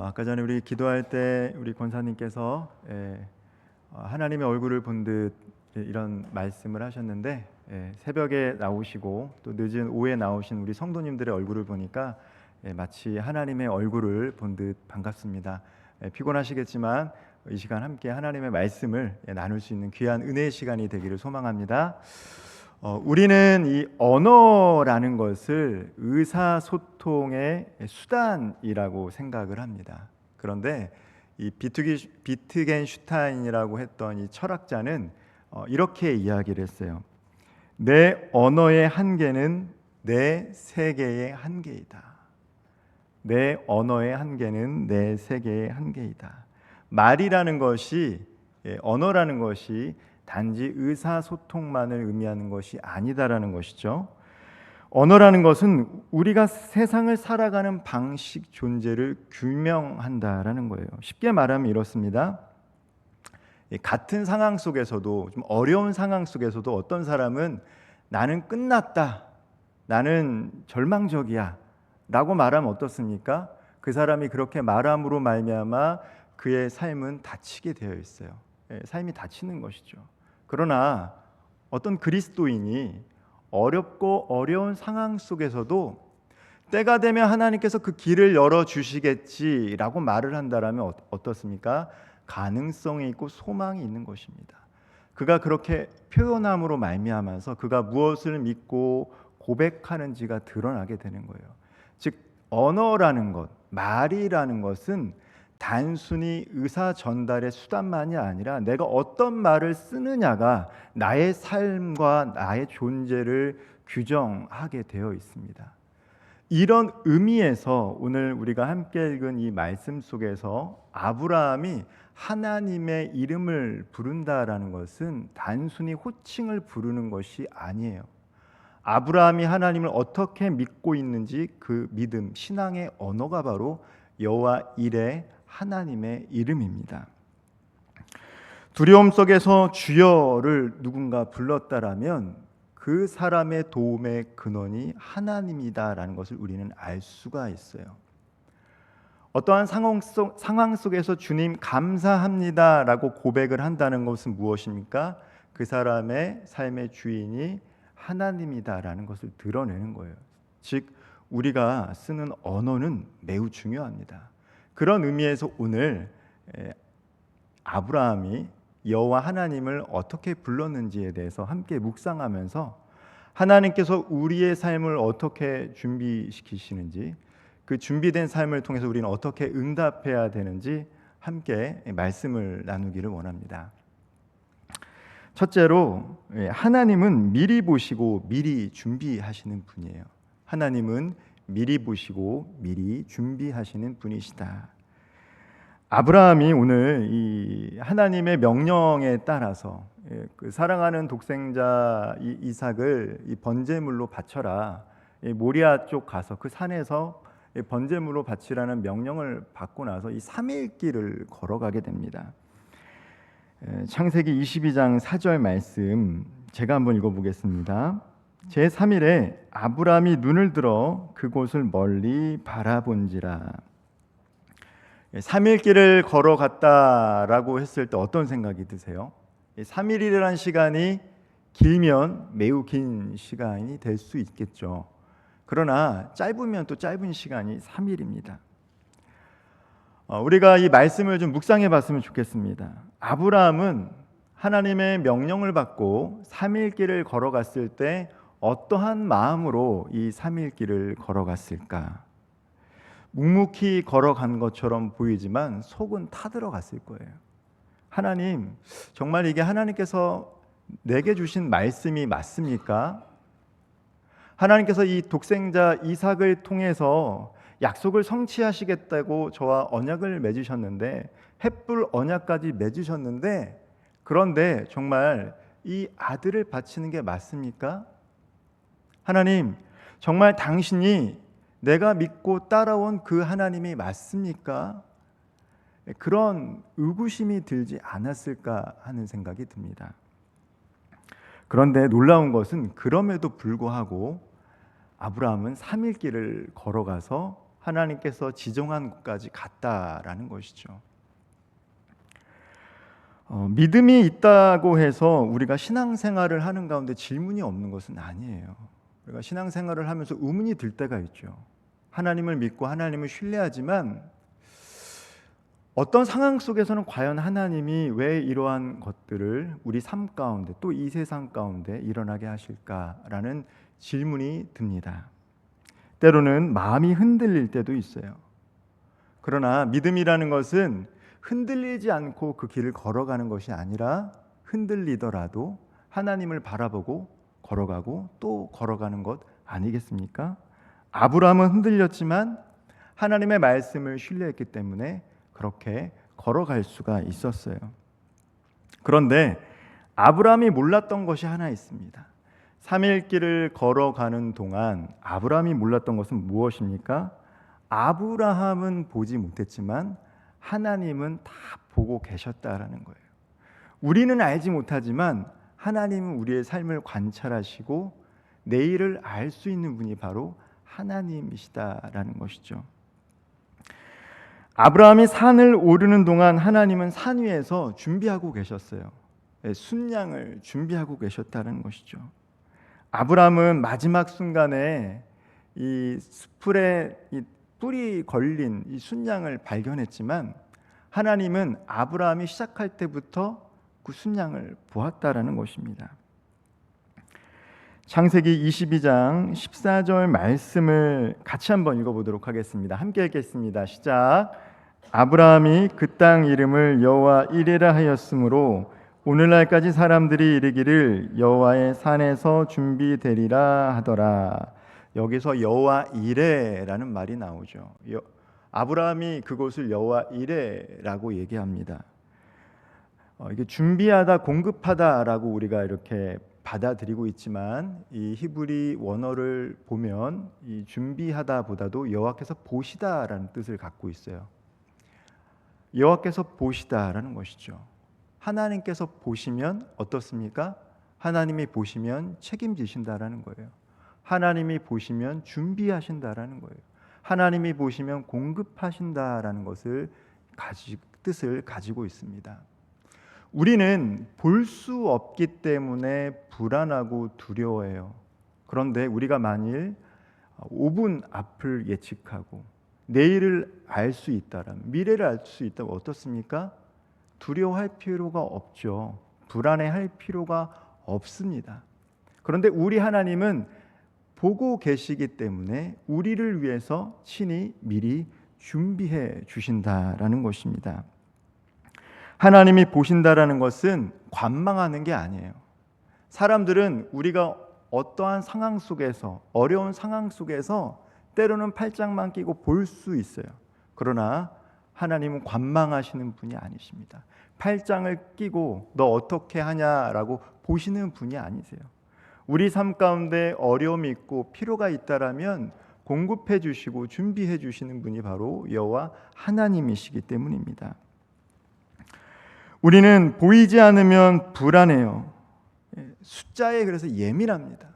아까 전에 우리 기도할 때 우리 권사님께서 하나님의 얼굴을 본 듯 이런 말씀을 하셨는데, 새벽에 나오시고 또 늦은 오후에 나오신 우리 성도님들의 얼굴을 보니까 마치 하나님의 얼굴을 본 듯 반갑습니다. 피곤하시겠지만 이 시간 함께 하나님의 말씀을 나눌 수 있는 귀한 은혜의 시간이 되기를 소망합니다. 우리는 이 언어라는 것을 의사소통의 수단이라고 생각을 합니다. 그런데 이 비트겐슈타인이라고 했던 이 철학자는 이렇게 이야기를 했어요. 내 언어의 한계는 내 세계의 한계이다. 내 언어의 한계는 내 세계의 한계이다. 말이라는 것이, 언어라는 것이 단지 의사소통만을 의미하는 것이 아니다라는 것이죠. 언어라는 것은 우리가 세상을 살아가는 방식, 존재를 규명한다라는 거예요. 쉽게 말하면 이렇습니다. 같은 상황 속에서도, 좀 어려운 상황 속에서도 어떤 사람은 나는 끝났다, 나는 절망적이야 라고 말하면 어떻습니까? 그 사람이 그렇게 말함으로 말미암아 그의 삶은 닫히게 되어 있어요. 삶이 닫히는 것이죠. 그러나 어떤 그리스도인이 어렵고 어려운 상황 속에서도 때가 되면 하나님께서 그 길을 열어주시겠지라고 말을 한다면 어떻습니까? 가능성이 있고 소망이 있는 것입니다. 그가 그렇게 표현함으로 말미암아서 그가 무엇을 믿고 고백하는지가 드러나게 되는 거예요. 즉 언어라는 것, 말이라는 것은 단순히 의사 전달의 수단만이 아니라 내가 어떤 말을 쓰느냐가 나의 삶과 나의 존재를 규정하게 되어 있습니다. 이런 의미에서 오늘 우리가 함께 읽은 이 말씀 속에서 아브라함이 하나님의 이름을 부른다라는 것은 단순히 호칭을 부르는 것이 아니에요. 아브라함이 하나님을 어떻게 믿고 있는지 그 믿음, 신앙의 언어가 바로 여호와 이레 하나님의 이름입니다. 두려움 속에서 주여를 누군가 불렀다라면 그 사람의 도움의 근원이 하나님이다라는 것을 우리는 알 수가 있어요. 어떠한 상황 속에서 주님 감사합니다라고 고백을 한다는 것은 무엇입니까? 그 사람의 삶의 주인이 하나님이다라는 것을 드러내는 거예요. 즉 우리가 쓰는 언어는 매우 중요합니다. 그런 의미에서 오늘 아브라함이 여호와 하나님을 어떻게 불렀는지에 대해서 함께 묵상하면서 하나님께서 우리의 삶을 어떻게 준비시키시는지, 그 준비된 삶을 통해서 우리는 어떻게 응답해야 되는지 함께 말씀을 나누기를 원합니다. 첫째로, 하나님은 미리 보시고 미리 준비하시는 분이에요. 하나님은 미리 보시고 미리 준비하시는 분이시다. 아브라함이 오늘 이 하나님의 명령에 따라서 그 사랑하는 독생자 이삭을 이 번제물로 바쳐라, 모리아 쪽 가서 그 산에서 번제물로 바치라는 명령을 받고 나서 이 3일 길을 걸어가게 됩니다. 창세기 22장 4절 말씀 제가 한번 읽어보겠습니다. 제3일에 아브라함이 눈을 들어 그곳을 멀리 바라본지라. 3일 길을 걸어갔다라고 했을 때 어떤 생각이 드세요? 3일이라는 시간이 길면 매우 긴 시간이 될 수 있겠죠. 그러나 짧으면 또 짧은 시간이 3일입니다. 우리가 이 말씀을 좀 묵상해 봤으면 좋겠습니다. 아브라함은 하나님의 명령을 받고 3일 길을 걸어갔을 때 어떠한 마음으로 이 3일 길을 걸어갔을까? 묵묵히 걸어간 것처럼 보이지만 속은 타들어갔을 거예요. 하나님, 정말 이게 하나님께서 내게 주신 말씀이 맞습니까? 하나님께서 이 독생자 이삭을 통해서 약속을 성취하시겠다고 저와 언약을 맺으셨는데, 햇불 언약까지 맺으셨는데, 그런데 정말 이 아들을 바치는 게 맞습니까? 하나님, 정말 당신이 내가 믿고 따라온 그 하나님이 맞습니까? 그런 의구심이 들지 않았을까 하는 생각이 듭니다. 그런데 놀라운 것은 그럼에도 불구하고 아브라함은 3일 길을 걸어가서 하나님께서 지정한 곳까지 갔다라는 것이죠. 믿음이 있다고 해서 우리가 신앙생활을 하는 가운데 질문이 없는 것은 아니에요. 우리가 신앙생활을 하면서 의문이 들 때가 있죠. 하나님을 믿고 하나님을 신뢰하지만 어떤 상황 속에서는 과연 하나님이 왜 이러한 것들을 우리 삶 가운데 또 이 세상 가운데 일어나게 하실까라는 질문이 듭니다. 때로는 마음이 흔들릴 때도 있어요. 그러나 믿음이라는 것은 흔들리지 않고 그 길을 걸어가는 것이 아니라 흔들리더라도 하나님을 바라보고 걸어가고 또 걸어가는 것 아니겠습니까? 아브라함은 흔들렸지만 하나님의 말씀을 신뢰했기 때문에 그렇게 걸어갈 수가 있었어요. 그런데 아브라함이 몰랐던 것이 하나 있습니다. 3일 길을 걸어가는 동안 아브라함이 몰랐던 것은 무엇입니까? 아브라함은 보지 못했지만 하나님은 다 보고 계셨다라는 거예요. 우리는 알지 못하지만 하나님은 우리의 삶을 관찰하시고 내일을 알 수 있는 분이 바로 하나님이시다라는 것이죠. 아브라함이 산을 오르는 동안 하나님은 산 위에서 준비하고 계셨어요. 순양을 준비하고 계셨다는 것이죠. 아브라함은 마지막 순간에 이 숯불에 이 뿔이 걸린 이 순양을 발견했지만 하나님은 아브라함이 시작할 때부터 그 순양을 보았다라는 것입니다. 창세기 22장 14절 말씀을 같이 한번 읽어보도록 하겠습니다. 함께 읽겠습니다. 시작. 아브라함이 그 땅 이름을 여호와 이레라 하였으므로 오늘날까지 사람들이 이르기를 여호와의 산에서 준비되리라 하더라. 여기서 여호와 이레라는 말이 나오죠. 아브라함이 그곳을 여호와 이레라고 얘기합니다. 이게 준비하다, 공급하다라고 우리가 이렇게 받아들이고 있지만 이 히브리 원어를 보면 이 준비하다보다도 여호와께서 보시다라는 뜻을 갖고 있어요. 여호와께서 보시다라는 것이죠. 하나님께서 보시면 어떻습니까? 하나님이 보시면 책임지신다라는 거예요. 하나님이 보시면 준비하신다라는 거예요. 하나님이 보시면 공급하신다라는 것을 뜻을 가지고 있습니다. 우리는 볼 수 없기 때문에 불안하고 두려워해요. 그런데 우리가 만일 5분 앞을 예측하고 내일을 알 수 있다면, 미래를 알 수 있다면 어떻습니까? 두려워할 필요가 없죠. 불안해할 필요가 없습니다. 그런데 우리 하나님은 보고 계시기 때문에 우리를 위해서 친히 미리 준비해 주신다라는 것입니다. 하나님이 보신다라는 것은 관망하는 게 아니에요. 사람들은 우리가 어떠한 상황 속에서, 어려운 상황 속에서 때로는 팔짱만 끼고 볼 수 있어요. 그러나 하나님은 관망하시는 분이 아니십니다. 팔짱을 끼고 너 어떻게 하냐라고 보시는 분이 아니세요. 우리 삶 가운데 어려움이 있고 필요가 있다라면 공급해 주시고 준비해 주시는 분이 바로 여호와 하나님이시기 때문입니다. 우리는 보이지 않으면 불안해요. 숫자에 그래서 예민합니다.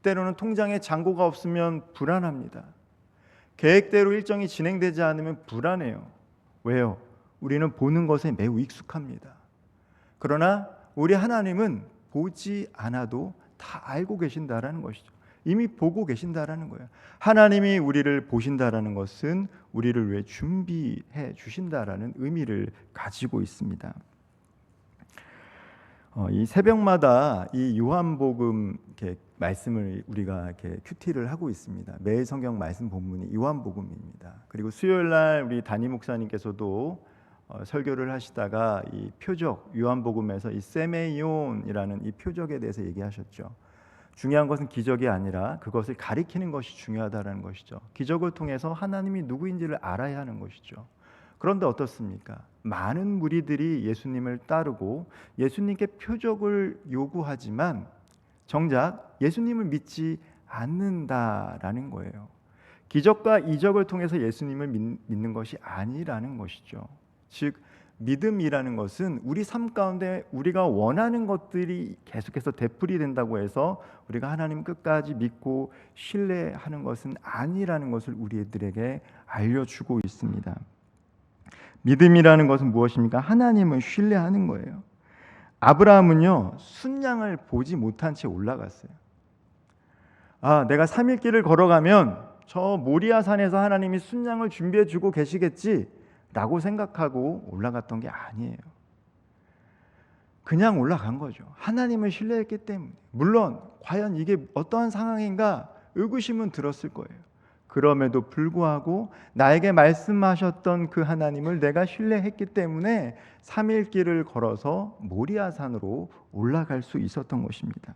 때로는 통장에 잔고가 없으면 불안합니다. 계획대로 일정이 진행되지 않으면 불안해요. 왜요? 우리는 보는 것에 매우 익숙합니다. 그러나 우리 하나님은 보지 않아도 다 알고 계신다라는 것이죠. 이미 보고 계신다라는 거예요. 하나님이 우리를 보신다라는 것은 우리를 위해 준비해 주신다라는 의미를 가지고 있습니다. 이 새벽마다 이 요한복음 이렇게 말씀을 우리가 이렇게 큐티를 하고 있습니다. 매일 성경 말씀 본문이 요한복음입니다. 그리고 수요일 날 우리 담임 목사님께서도 설교를 하시다가 이 표적 요한복음에서 이 세메이온이라는 이 표적에 대해서 얘기하셨죠. 중요한 것은 기적이 아니라 그것을 가리키는 것이 중요하다는 것이죠. 기적을 통해서 하나님이 누구인지를 알아야 하는 것이죠. 그런데 어떻습니까? 많은 무리들이 예수님을 따르고 예수님께 표적을 요구하지만 정작 예수님을 믿지 않는다라는 거예요. 기적과 이적을 통해서 예수님을 믿는 것이 아니라는 것이죠. 즉 믿음이라는 것은 우리 삶 가운데 우리가 원하는 것들이 계속해서 되풀이 된다고 해서 우리가 하나님 끝까지 믿고 신뢰하는 것은 아니라는 것을 우리들에게 알려주고 있습니다. 믿음이라는 것은 무엇입니까? 하나님을 신뢰하는 거예요. 아브라함은요, 순양을 보지 못한 채 올라갔어요. 내가 3일 길을 걸어가면 저 모리아 산에서 하나님이 순양을 준비해 주고 계시겠지 라고 생각하고 올라갔던 게 아니에요. 그냥 올라간 거죠. 하나님을 신뢰했기 때문에. 물론 과연 이게 어떠한 상황인가 의구심은 들었을 거예요. 그럼에도 불구하고 나에게 말씀하셨던 그 하나님을 내가 신뢰했기 때문에 3일 길을 걸어서 모리아 산으로 올라갈 수 있었던 것입니다.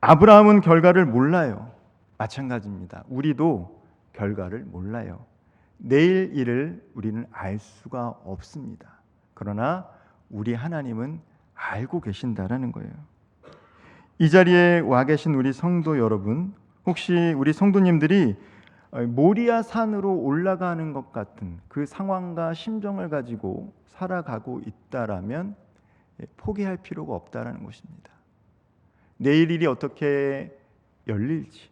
아브라함은 결과를 몰라요. 마찬가지입니다. 우리도 결과를 몰라요. 내일 일을 우리는 알 수가 없습니다. 그러나 우리 하나님은 알고 계신다라는 거예요. 이 자리에 와 계신 우리 성도 여러분, 혹시 우리 성도님들이 모리아 산으로 올라가는 것 같은 그 상황과 심정을 가지고 살아가고 있다라면 포기할 필요가 없다라는 것입니다. 내일 일이 어떻게 열릴지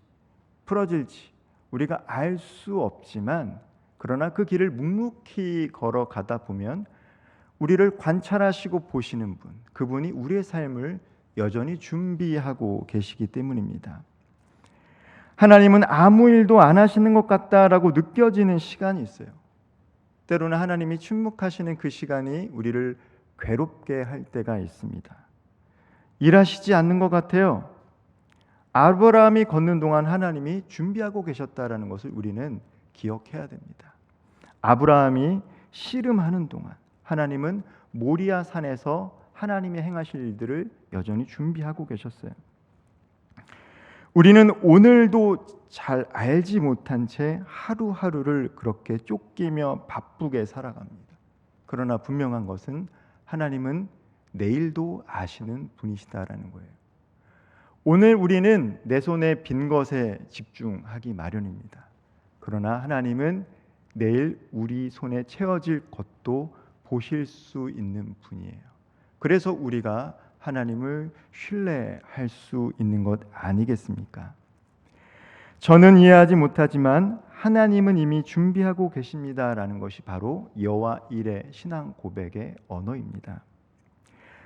풀어질지 우리가 알 수 없지만, 그러나 그 길을 묵묵히 걸어가다 보면 우리를 관찰하시고 보시는 분, 그분이 우리의 삶을 여전히 준비하고 계시기 때문입니다. 하나님은 아무 일도 안 하시는 것 같다라고 느껴지는 시간이 있어요. 때로는 하나님이 침묵하시는 그 시간이 우리를 괴롭게 할 때가 있습니다. 일하시지 않는 것 같아요. 아브라함이 걷는 동안 하나님이 준비하고 계셨다라는 것을 우리는 기억해야 됩니다. 아브라함이 씨름하는 동안 하나님은 모리아 산에서 하나님이 행하실 일들을 여전히 준비하고 계셨어요. 우리는 오늘도 잘 알지 못한 채 하루하루를 그렇게 쫓기며 바쁘게 살아갑니다. 그러나 분명한 것은 하나님은 내일도 아시는 분이시다라는 거예요. 오늘 우리는 내 손에 빈 것에 집중하기 마련입니다. 그러나 하나님은 내일 우리 손에 채워질 것도 보실 수 있는 분이에요. 그래서 우리가 하나님을 신뢰할 수 있는 것 아니겠습니까? 저는 이해하지 못하지만 하나님은 이미 준비하고 계십니다라는 것이 바로 여호와 일의 신앙 고백의 언어입니다.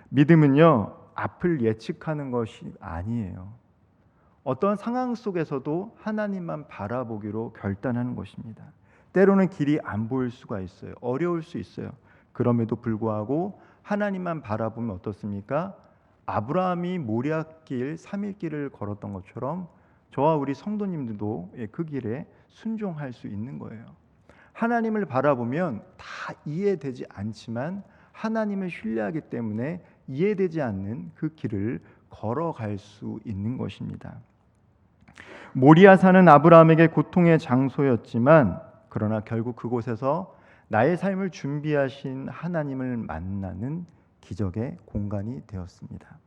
믿음은요, 앞을 예측하는 것이 아니에요. 어떤 상황 속에서도 하나님만 바라보기로 결단하는 것입니다. 때로는 길이 안 보일 수가 있어요. 어려울 수 있어요. 그럼에도 불구하고 하나님만 바라보면 어떻습니까? 아브라함이 모리아길 3일 길을 걸었던 것처럼 저와 우리 성도님들도 그 길에 순종할 수 있는 거예요. 하나님을 바라보면 다 이해되지 않지만 하나님을 신뢰하기 때문에 이해되지 않는 그 길을 걸어갈 수 있는 것입니다. 모리아 산은 아브라함에게 고통의 장소였지만, 그러나 결국 그곳에서 나의 삶을 준비하신 하나님을 만나는 기적의 공간이 되었습니다.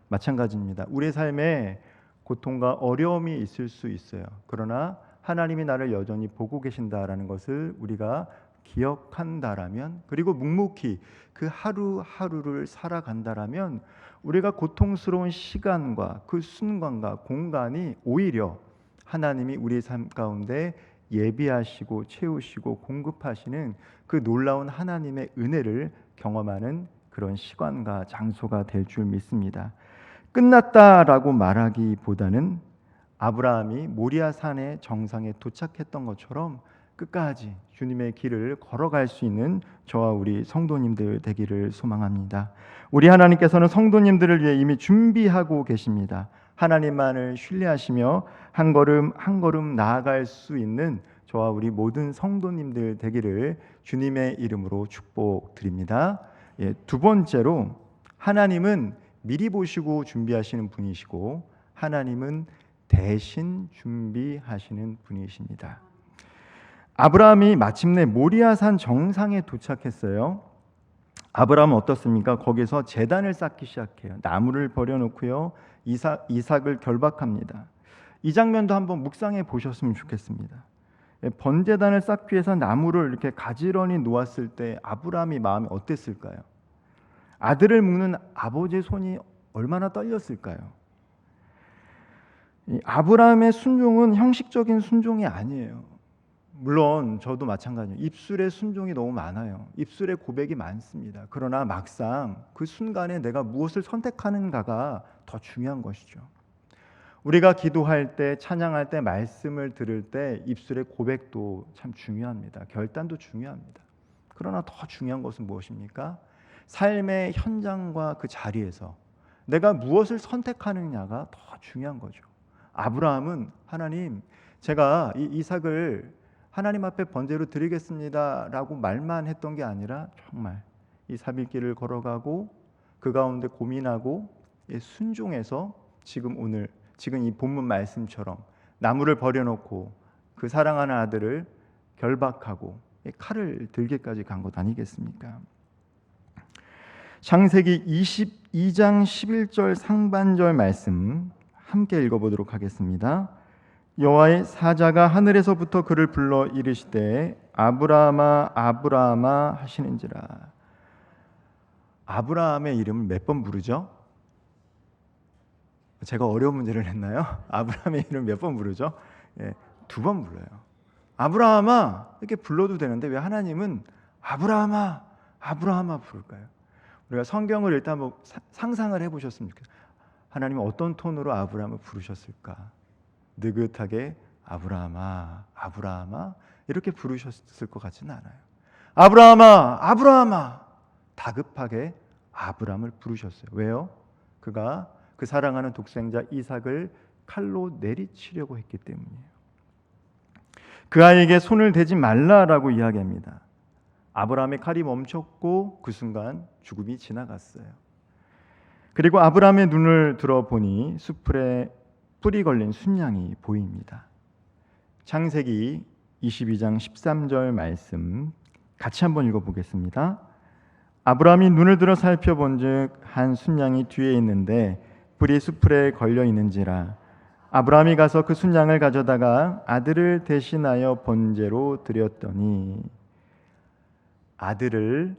마찬가지입니다. 우리의 삶에 고통과 어려움이 있을 수 있어요. 그러나 하나님이 나를 여전히 보고 계신다라는 것을 우리가 기억한다라면, 그리고 묵묵히 그 하루하루를 살아간다라면 우리가 고통스러운 시간과 그 순간과 공간이 오히려 하나님이 우리 삶 가운데 예비하시고 채우시고 공급하시는 그 놀라운 하나님의 은혜를 경험하는 그런 시간과 장소가 될 줄 믿습니다. 끝났다라고 말하기보다는 아브라함이 모리아 산의 정상에 도착했던 것처럼 끝까지 주님의 길을 걸어갈 수 있는 저와 우리 성도님들 되기를 소망합니다. 우리 하나님께서는 성도님들을 위해 이미 준비하고 계십니다. 하나님만을 신뢰하시며 한 걸음 한 걸음 나아갈 수 있는 저와 우리 모든 성도님들 되기를 주님의 이름으로 축복드립니다. 두 번째로, 하나님은 미리 보시고 준비하시는 분이시고 하나님은 대신 준비하시는 분이십니다. 아브라함이 마침내 모리아산 정상에 도착했어요. 아브라함은 어떻습니까? 거기서 제단을 쌓기 시작해요. 나무를 버려놓고요, 이삭을 결박합니다. 이 장면도 한번 묵상해 보셨으면 좋겠습니다. 번제단을 쌓기 위해서 나무를 이렇게 가지런히 놓았을 때 아브라함의 마음이 어땠을까요? 아들을 묶는 아버지의 손이 얼마나 떨렸을까요? 이 아브라함의 순종은 형식적인 순종이 아니에요. 물론 저도 마찬가지예요. 입술의 순종이 너무 많아요. 입술의 고백이 많습니다. 그러나 막상 그 순간에 내가 무엇을 선택하는가가 더 중요한 것이죠. 우리가 기도할 때, 찬양할 때, 말씀을 들을 때 입술의 고백도 참 중요합니다. 결단도 중요합니다. 그러나 더 중요한 것은 무엇입니까? 삶의 현장과 그 자리에서 내가 무엇을 선택하느냐가 더 중요한 거죠. 아브라함은 하나님, 제가 이 이삭을 하나님 앞에 번제로 드리겠습니다라고 말만 했던 게 아니라 정말 이 삽일길을 걸어가고 그 가운데 고민하고 순종해서 지금 이 본문 말씀처럼 나무를 버려놓고 그 사랑하는 아들을 결박하고 칼을 들기까지 간 것 아니겠습니까? 창세기 22장 11절 상반절 말씀 함께 읽어보도록 하겠습니다. 여호와의 사자가 하늘에서부터 그를 불러 이르시되 아브라함아 아브라함아 하시는지라. 아브라함의 이름을 몇 번 부르죠? 제가 어려운 문제를 냈나요? 아브라함의 이름 몇 번 부르죠? 2번 불러요. 아브라함아 이렇게 불러도 되는데 왜 하나님은 아브라함아 아브라함아 부를까요? 우리가 성경을 일단 한번 상상을 해보셨으면 좋겠어요. 하나님은 어떤 톤으로 아브라함을 부르셨을까? 느긋하게 아브라함아 아브라함아 이렇게 부르셨을 것 같지는 않아요. 아브라함아 아브라함아 다급하게 아브라함을 부르셨어요. 왜요? 그가 그 사랑하는 독생자 이삭을 칼로 내리치려고 했기 때문이에요. 그 아이에게 손을 대지 말라라고 이야기합니다. 아브라함의 칼이 멈췄고 그 순간 죽음이 지나갔어요. 그리고 아브라함의 눈을 들어보니 수풀에 뿔이 걸린 순양이 보입니다. 창세기 22장 13절 말씀 같이 한번 읽어보겠습니다. 아브라함이 눈을 들어 살펴본즉 한 순양이 뒤에 있는데 뿔이 수풀에 걸려 있는지라. 아브라함이 가서 그 순양을 가져다가 아들을 대신하여 번제로 드렸더니 아들을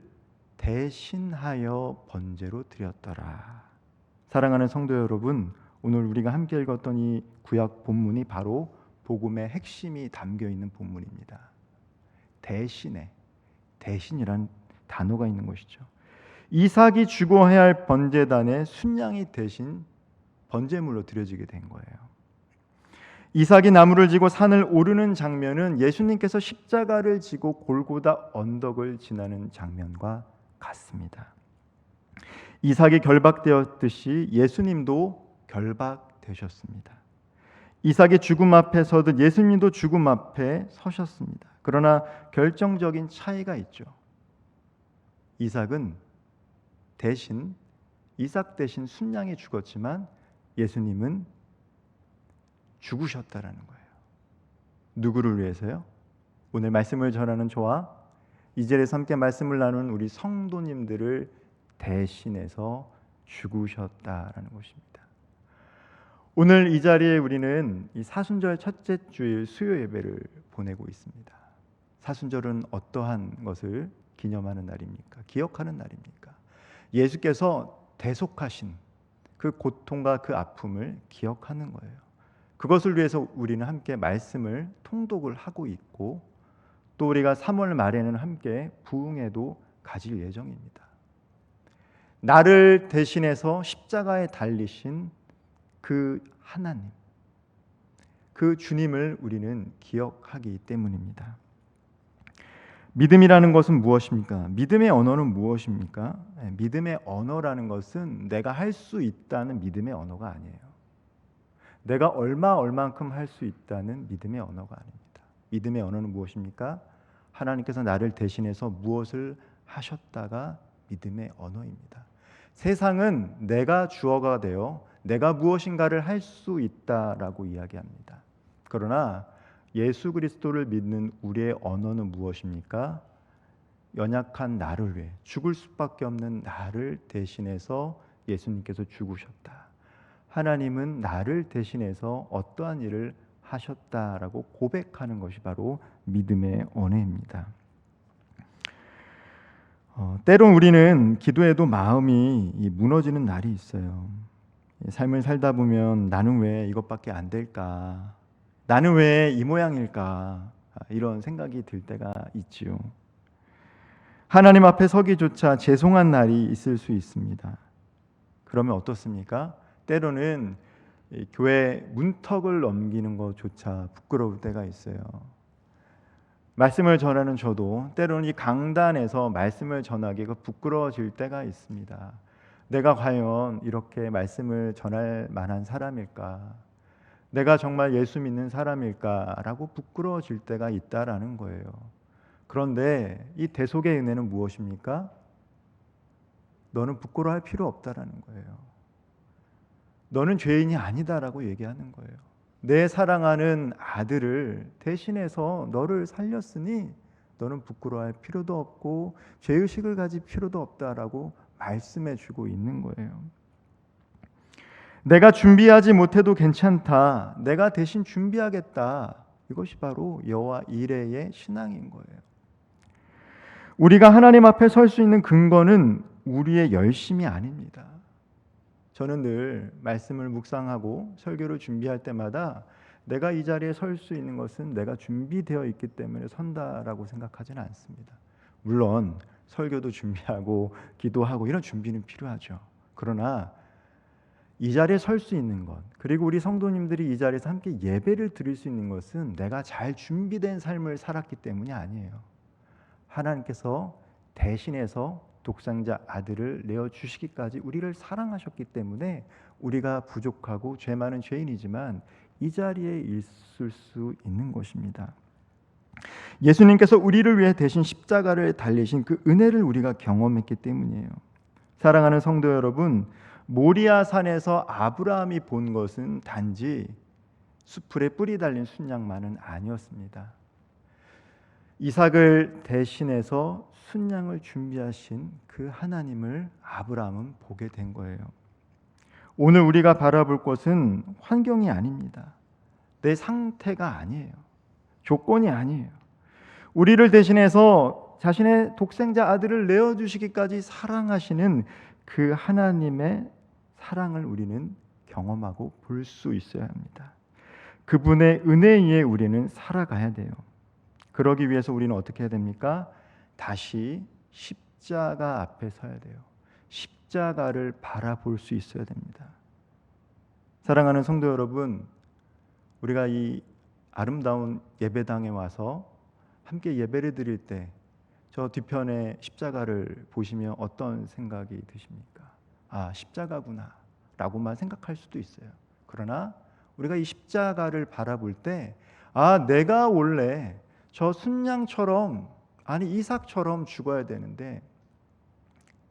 대신하여 번제로 드렸더라. 사랑하는 성도 여러분, 오늘 우리가 함께 읽었던 이 구약 본문이 바로 복음의 핵심이 담겨 있는 본문입니다. 대신이란 단어가 있는 것이죠. 이삭이 죽어야 할 번제단에 순양이 대신 번제물로 드려지게 된 거예요. 이삭이 나무를 지고 산을 오르는 장면은 예수님께서 십자가를 지고 골고다 언덕을 지나는 장면과 같습니다. 이삭이 결박되었듯이 예수님도 결박되셨습니다. 이삭이 죽음 앞에 서듯 예수님도 죽음 앞에 서셨습니다. 그러나 결정적인 차이가 있죠. 이삭 대신 순양이 죽었지만 예수님은 죽으셨다라는 거예요. 누구를 위해서요? 오늘 말씀을 전하는 저와 이 자리에서 함께 말씀을 나누는 우리 성도님들을 대신해서 죽으셨다라는 것입니다. 오늘 이 자리에 우리는 이 사순절 첫째 주일 수요 예배를 보내고 있습니다. 사순절은 어떠한 것을 기념하는 날입니까? 기억하는 날입니까? 예수께서 대속하신 그 고통과 그 아픔을 기억하는 거예요. 그것을 위해서 우리는 함께 말씀을 통독을 하고 있고 또 우리가 3월 말에는 함께 부흥회도 가질 예정입니다. 나를 대신해서 십자가에 달리신 그 하나님, 그 주님을 우리는 기억하기 때문입니다. 믿음이라는 것은 무엇입니까? 믿음의 언어는 무엇입니까? 믿음의 언어라는 것은 내가 할 수 있다는 믿음의 언어가 아니에요. 내가 얼만큼 할 수 있다는 믿음의 언어가 아닙니다. 믿음의 언어는 무엇입니까? 하나님께서 나를 대신해서 무엇을 하셨다가 믿음의 언어입니다. 세상은 내가 주어가 되어 내가 무엇인가를 할 수 있다라고 이야기합니다. 그러나 예수 그리스도를 믿는 우리의 언어는 무엇입니까? 연약한 나를 위해 죽을 수밖에 없는 나를 대신해서 예수님께서 죽으셨다. 하나님은 나를 대신해서 어떠한 일을 하셨다라고 고백하는 것이 바로 믿음의 언어입니다. 때론 우리는 기도해도 마음이 무너지는 날이 있어요. 삶을 살다 보면 나는 왜 이것밖에 안 될까? 나는 왜 이 모양일까? 이런 생각이 들 때가 있지요. 하나님 앞에 서기조차 죄송한 날이 있을 수 있습니다. 그러면 어떻습니까? 때로는 교회 문턱을 넘기는 것조차 부끄러울 때가 있어요. 말씀을 전하는 저도 때로는 이 강단에서 말씀을 전하기가 부끄러워질 때가 있습니다. 내가 과연 이렇게 말씀을 전할 만한 사람일까? 내가 정말 예수 믿는 사람일까라고 부끄러워질 때가 있다라는 거예요. 그런데 이 대속의 은혜는 무엇입니까? 너는 부끄러워할 필요 없다라는 거예요. 너는 죄인이 아니다라고 얘기하는 거예요. 내 사랑하는 아들을 대신해서 너를 살렸으니 너는 부끄러워할 필요도 없고 죄의식을 가질 필요도 없다라고 말씀해 주고 있는 거예요. 내가 준비하지 못해도 괜찮다. 내가 대신 준비하겠다. 이것이 바로 여호와 이레의 신앙인 거예요. 우리가 하나님 앞에 설 수 있는 근거는 우리의 열심이 아닙니다. 저는 늘 말씀을 묵상하고 설교를 준비할 때마다 내가 이 자리에 설 수 있는 것은 내가 준비되어 있기 때문에 선다라고 생각하지는 않습니다. 물론 설교도 준비하고 기도하고 이런 준비는 필요하죠. 그러나 이 자리에 설 수 있는 것, 그리고 우리 성도님들이 이 자리에서 함께 예배를 드릴 수 있는 것은 내가 잘 준비된 삶을 살았기 때문이 아니에요. 하나님께서 대신해서 독생자 아들을 내어주시기까지 우리를 사랑하셨기 때문에 우리가 부족하고 죄 많은 죄인이지만 이 자리에 있을 수 있는 것입니다. 예수님께서 우리를 위해 대신 십자가를 달리신 그 은혜를 우리가 경험했기 때문이에요. 사랑하는 성도 여러분, 모리아 산에서 아브라함이 본 것은 단지 수풀에 뿔이 달린 순양만은 아니었습니다. 이삭을 대신해서 순양을 준비하신 그 하나님을 아브라함은 보게 된 거예요. 오늘 우리가 바라볼 것은 환경이 아닙니다. 내 상태가 아니에요. 조건이 아니에요. 우리를 대신해서 자신의 독생자 아들을 내어주시기까지 사랑하시는 그 하나님의 사랑을 우리는 경험하고 볼 수 있어야 합니다. 그분의 은혜에 우리는 살아가야 돼요. 그러기 위해서 우리는 어떻게 해야 됩니까? 다시 십자가 앞에 서야 돼요. 십자가를 바라볼 수 있어야 됩니다. 사랑하는 성도 여러분, 우리가 이 아름다운 예배당에 와서 함께 예배를 드릴 때 저 뒤편에 십자가를 보시면 어떤 생각이 드십니까? 아, 십자가구나 라고만 생각할 수도 있어요. 그러나 우리가 이 십자가를 바라볼 때 아, 내가 원래 저 순양처럼, 아니 이삭처럼 죽어야 되는데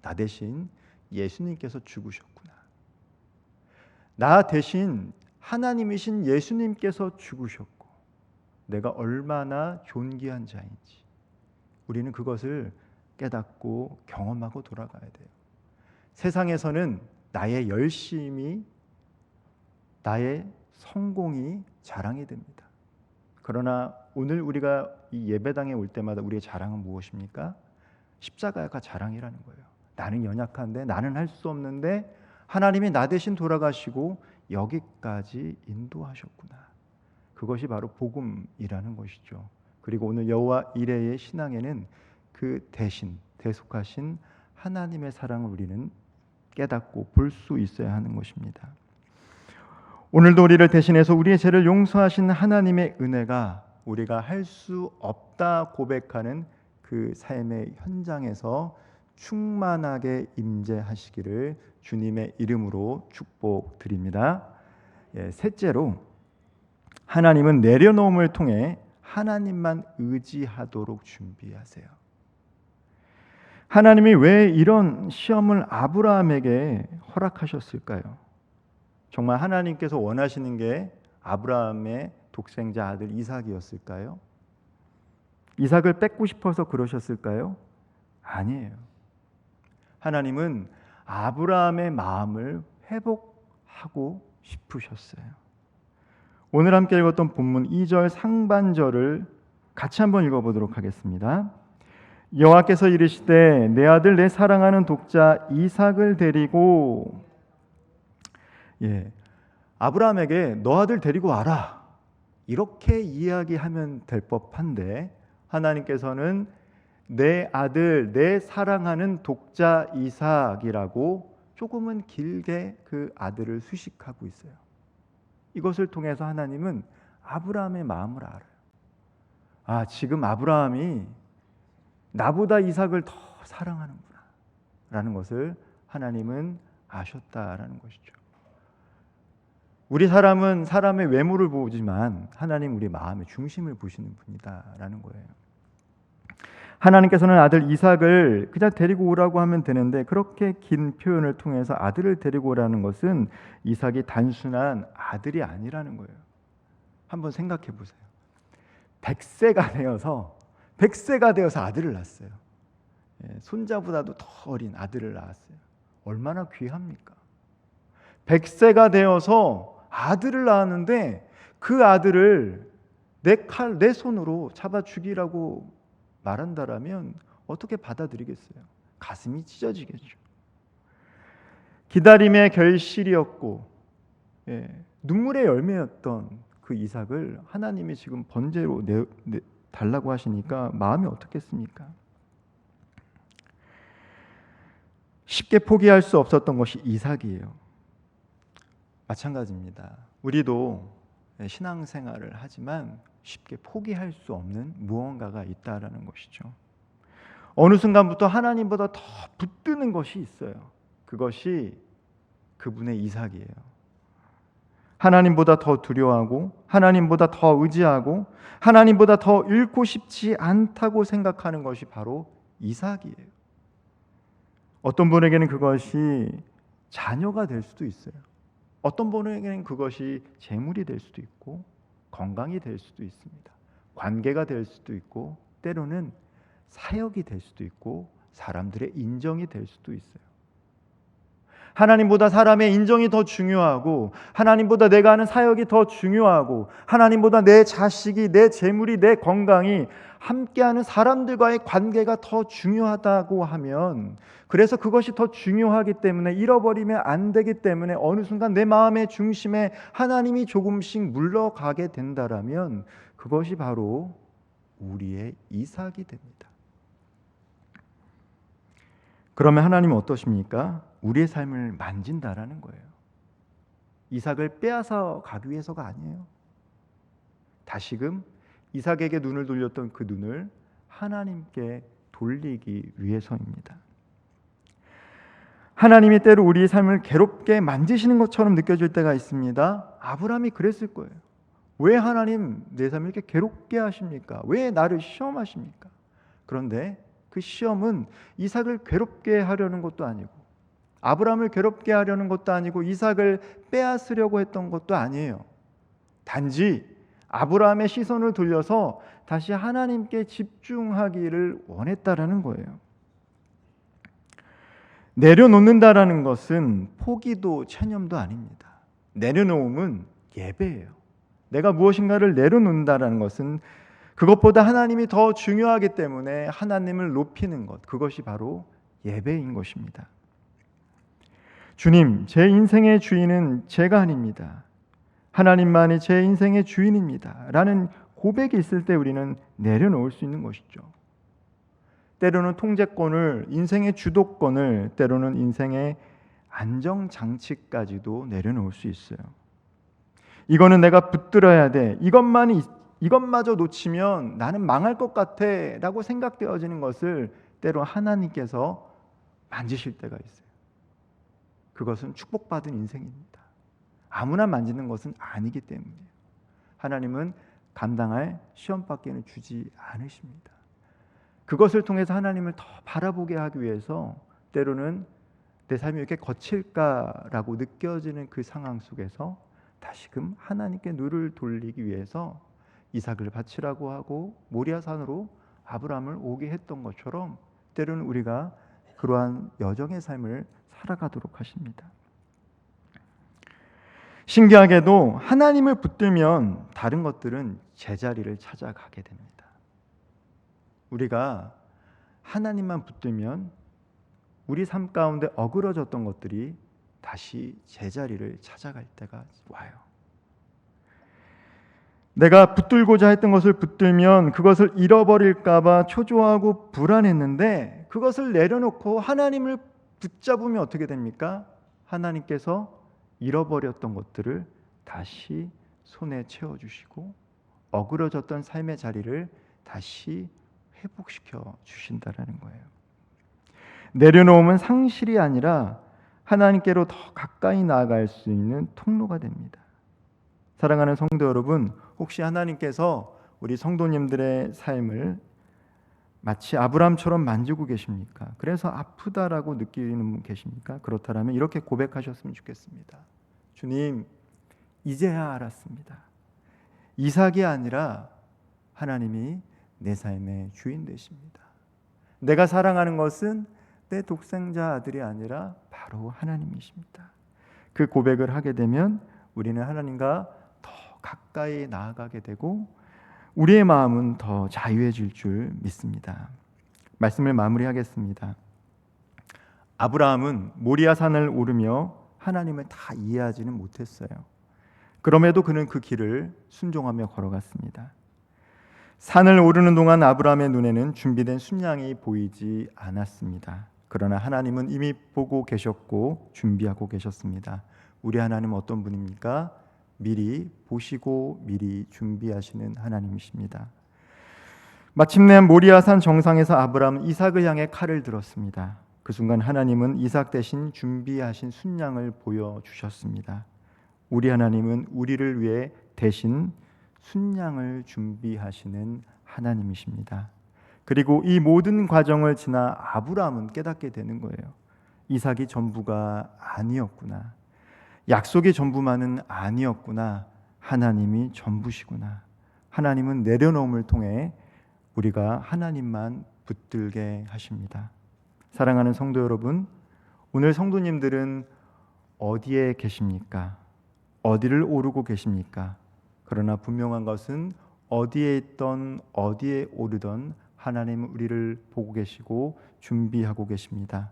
나 대신 예수님께서 죽으셨구나. 나 대신 하나님이신 예수님께서 죽으셨고 내가 얼마나 존귀한 자인지 우리는 그것을 깨닫고 경험하고 돌아가야 돼요. 세상에서는 나의 열심이, 나의 성공이 자랑이 됩니다. 그러나 오늘 우리가 이 예배당에 올 때마다 우리의 자랑은 무엇입니까? 십자가가 자랑이라는 거예요. 나는 연약한데, 나는 할 수 없는데 하나님이 나 대신 돌아가시고 여기까지 인도하셨구나. 그것이 바로 복음이라는 것이죠. 그리고 오늘 여호와 이레의 신앙에는 그 대신 대속하신 하나님의 사랑을 우리는 깨닫고 볼 수 있어야 하는 것입니다. 오늘도 우리를 대신해서 우리의 죄를 용서하신 하나님의 은혜가 우리가 할 수 없다 고백하는 그 삶의 현장에서 충만하게 임재하시기를 주님의 이름으로 축복드립니다. 셋째로, 하나님은 내려놓음을 통해 하나님만 의지하도록 준비하세요. 하나님이 왜 이런 시험을 아브라함에게 허락하셨을까요? 정말 하나님께서 원하시는 게 아브라함의 독생자 아들 이삭이었을까요? 이삭을 뺏고 싶어서 그러셨을까요? 아니에요. 하나님은 아브라함의 마음을 회복하고 싶으셨어요. 오늘 함께 읽었던 본문 2절 상반절을 같이 한번 읽어보도록 하겠습니다. 여호와께서 이르시되 내 아들 내 사랑하는 독자 이삭을 데리고, 아브라함에게 너 아들 데리고 와라 이렇게 이야기하면 될 법한데, 하나님께서는 내 아들 내 사랑하는 독자 이삭이라고 조금은 길게 그 아들을 수식하고 있어요. 이것을 통해서 하나님은 아브라함의 마음을 알아요. 지금 아브라함이 나보다 이삭을 더 사랑하는구나 라는 것을 하나님은 아셨다라는 것이죠. 우리 사람은 사람의 외모를 보지만 하나님 우리 마음의 중심을 보시는 분이다라는 거예요. 하나님께서는 아들 이삭을 그냥 데리고 오라고 하면 되는데, 그렇게 긴 표현을 통해서 아들을 데리고 오라는 것은 이삭이 단순한 아들이 아니라는 거예요. 한번 생각해 보세요. 100세가 되어서 아들을 낳았어요. 손자보다도 더 어린 아들을 낳았어요. 얼마나 귀합니까? 100세가 되어서 아들을 낳았는데 그 아들을 내 손으로 잡아 죽이라고 말한다라면 어떻게 받아들이겠어요? 가슴이 찢어지겠죠. 기다림의 결실이었고 눈물의 열매였던 그 이삭을 하나님이 지금 번제로 달라고 하시니까 마음이 어떻겠습니까? 쉽게 포기할 수 없었던 것이 이삭이에요. 마찬가지입니다. 우리도 신앙생활을 하지만 쉽게 포기할 수 없는 무언가가 있다라는 것이죠. 어느 순간부터 하나님보다 더 붙드는 것이 있어요. 그것이 그분의 이삭이에요. 하나님보다 더 두려워하고 하나님보다 더 의지하고 하나님보다 더 잃고 싶지 않다고 생각하는 것이 바로 이삭이에요. 어떤 분에게는 그것이 자녀가 될 수도 있어요. 어떤 분에게는 그것이 재물이 될 수도 있고 건강이 될 수도 있습니다. 관계가 될 수도 있고 때로는 사역이 될 수도 있고 사람들의 인정이 될 수도 있어요. 하나님보다 사람의 인정이 더 중요하고 하나님보다 내가 하는 사역이 더 중요하고 하나님보다 내 자식이, 내 재물이, 내 건강이, 함께하는 사람들과의 관계가 더 중요하다고 하면, 그래서 그것이 더 중요하기 때문에 잃어버리면 안 되기 때문에 어느 순간 내 마음의 중심에 하나님이 조금씩 물러가게 된다라면 그것이 바로 우리의 이삭이 됩니다. 그러면 하나님은 어떠십니까? 우리의 삶을 만진다라는 거예요. 이삭을 빼앗아 가기 위해서가 아니에요. 다시금 이삭에게 눈을 돌렸던 그 눈을 하나님께 돌리기 위해서입니다. 하나님이 때로 우리의 삶을 괴롭게 만지시는 것처럼 느껴질 때가 있습니다. 아브라함이 그랬을 거예요. 왜 하나님 내 삶을 이렇게 괴롭게 하십니까? 왜 나를 시험하십니까? 그런데 그 시험은 이삭을 괴롭게 하려는 것도 아니고 아브라함을 괴롭게 하려는 것도 아니고 이삭을 빼앗으려고 했던 것도 아니에요. 단지 아브라함의 시선을 돌려서 다시 하나님께 집중하기를 원했다라는 거예요. 내려놓는다라는 것은 포기도 체념도 아닙니다. 내려놓음은 예배예요. 내가 무엇인가를 내려놓는다라는 것은 그것보다 하나님이 더 중요하기 때문에 하나님을 높이는 것, 그것이 바로 예배인 것입니다. 주님, 제 인생의 주인은 제가 아닙니다. 하나님만이 제 인생의 주인입니다. 라는 고백이 있을 때 우리는 내려놓을 수 있는 것이죠. 때로는 통제권을, 인생의 주도권을, 때로는 인생의 안정장치까지도 내려놓을 수 있어요. 이거는 내가 붙들어야 돼. 이것마저 놓치면 나는 망할 것 같아 라고 생각되어지는 것을 때로 하나님께서 만지실 때가 있어요. 그것은 축복받은 인생입니다. 아무나 만지는 것은 아니기 때문이에요. 하나님은 감당할 시험밖에는 주지 않으십니다. 그것을 통해서 하나님을 더 바라보게 하기 위해서 때로는 내 삶이 이렇게 거칠까라고 느껴지는 그 상황 속에서 다시금 하나님께 눈을 돌리기 위해서 이삭을 바치라고 하고 모리아산으로 아브라함을 오게 했던 것처럼 때로는 우리가 그러한 여정의 삶을 살아가도록 하십니다. 신기하게도 하나님을 붙들면 다른 것들은 제자리를 찾아가게 됩니다. 우리가 하나님만 붙들면 우리 삶 가운데 어그러졌던 것들이 다시 제자리를 찾아갈 때가 와요. 내가 붙들고자 했던 것을 붙들면 그것을 잃어버릴까 봐 초조하고 불안했는데 그것을 내려놓고 하나님을 붙잡으면 어떻게 됩니까? 하나님께서 잃어버렸던 것들을 다시 손에 채워주시고 어그러졌던 삶의 자리를 다시 회복시켜 주신다라는 거예요. 내려놓으면 상실이 아니라 하나님께로 더 가까이 나아갈 수 있는 통로가 됩니다. 사랑하는 성도 여러분, 혹시 하나님께서 우리 성도님들의 삶을 마치 아브라함처럼 만지고 계십니까? 그래서 아프다라고 느끼는 분 계십니까? 그렇다면 이렇게 고백하셨으면 좋겠습니다. 주님, 이제야 알았습니다. 이삭이 아니라 하나님이 내 삶의 주인 되십니다. 내가 사랑하는 것은 내 독생자 아들이 아니라 바로 하나님이십니다. 그 고백을 하게 되면 우리는 하나님과 더 가까이 나아가게 되고 우리의 마음은 더 자유해질 줄 믿습니다. 말씀을 마무리하겠습니다. 아브라함은 모리아 산을 오르며 하나님을 다 이해하지는 못했어요. 그럼에도 그는 그 길을 순종하며 걸어갔습니다. 산을 오르는 동안 아브라함의 눈에는 준비된 순양이 보이지 않았습니다. 그러나 하나님은 이미 보고 계셨고 준비하고 계셨습니다. 우리 하나님은 어떤 분입니까? 미리 보시고 미리 준비하시는 하나님이십니다. 마침내 모리아산 정상에서 아브라함은 이삭을 향해 칼을 들었습니다. 그 순간 하나님은 이삭 대신 준비하신 순양을 보여주셨습니다. 우리 하나님은 우리를 위해 대신 순양을 준비하시는 하나님이십니다. 그리고 이 모든 과정을 지나 아브라함은 깨닫게 되는 거예요. 이삭이 전부가 아니었구나. 약속의 전부만은 아니었구나. 하나님이 전부시구나. 하나님은 내려놓음을 통해 우리가 하나님만 붙들게 하십니다. 사랑하는 성도 여러분, 오늘 성도님들은 어디에 계십니까? 어디를 오르고 계십니까? 그러나 분명한 것은 어디에 있던 어디에 오르던 하나님은 우리를 보고 계시고 준비하고 계십니다.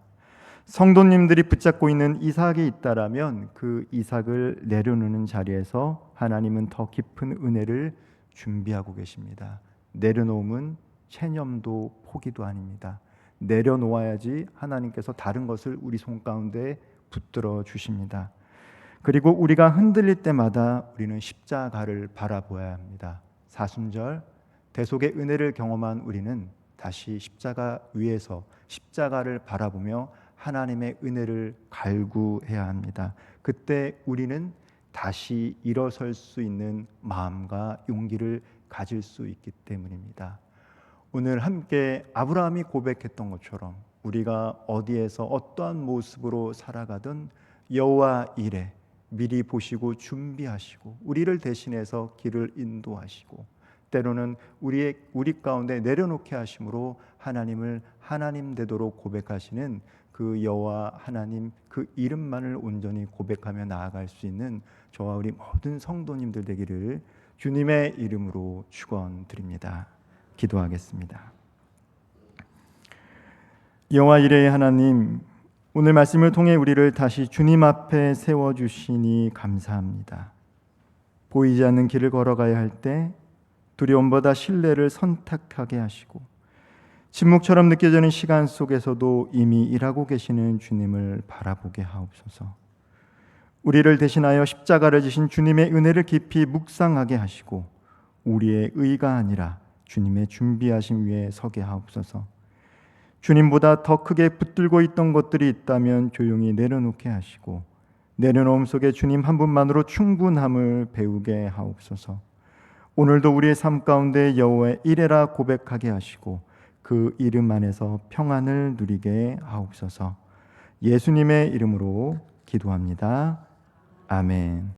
성도님들이 붙잡고 있는 이삭이 있다라면 그 이삭을 내려놓는 자리에서 하나님은 더 깊은 은혜를 준비하고 계십니다. 내려놓음은 체념도 포기도 아닙니다. 내려놓아야지 하나님께서 다른 것을 우리 손 가운데 붙들어 주십니다. 그리고 우리가 흔들릴 때마다 우리는 십자가를 바라보아야 합니다. 사순절 대속의 은혜를 경험한 우리는 다시 십자가 위에서 십자가를 바라보며 하나님의 은혜를 갈구해야 합니다. 그때 우리는 다시 일어설 수 있는 마음과 용기를 가질 수 있기 때문입니다. 오늘 함께 아브라함이 고백했던 것처럼 우리가 어디에서 어떠한 모습으로 살아가든 여호와 이레 미리 보시고 준비하시고 우리를 대신해서 길을 인도하시고 때로는 우리 가운데 내려놓게 하심으로 하나님을 하나님 되도록 고백하시는 그 여호와 하나님 그 이름만을 온전히 고백하며 나아갈 수 있는 저와 우리 모든 성도님들 되기를 주님의 이름으로 축원드립니다. 기도하겠습니다. 여호와 이레의 하나님, 오늘 말씀을 통해 우리를 다시 주님 앞에 세워주시니 감사합니다. 보이지 않는 길을 걸어가야 할 때 두려움보다 신뢰를 선택하게 하시고 침묵처럼 느껴지는 시간 속에서도 이미 일하고 계시는 주님을 바라보게 하옵소서. 우리를 대신하여 십자가를 지신 주님의 은혜를 깊이 묵상하게 하시고 우리의 의가 아니라 주님의 준비하심 위에 서게 하옵소서. 주님보다 더 크게 붙들고 있던 것들이 있다면 조용히 내려놓게 하시고 내려놓음 속에 주님 한 분만으로 충분함을 배우게 하옵소서. 오늘도 우리의 삶 가운데 여호와의 이레라 고백하게 하시고 그 이름 안에서 평안을 누리게 하옵소서. 예수님의 이름으로 기도합니다. 아멘.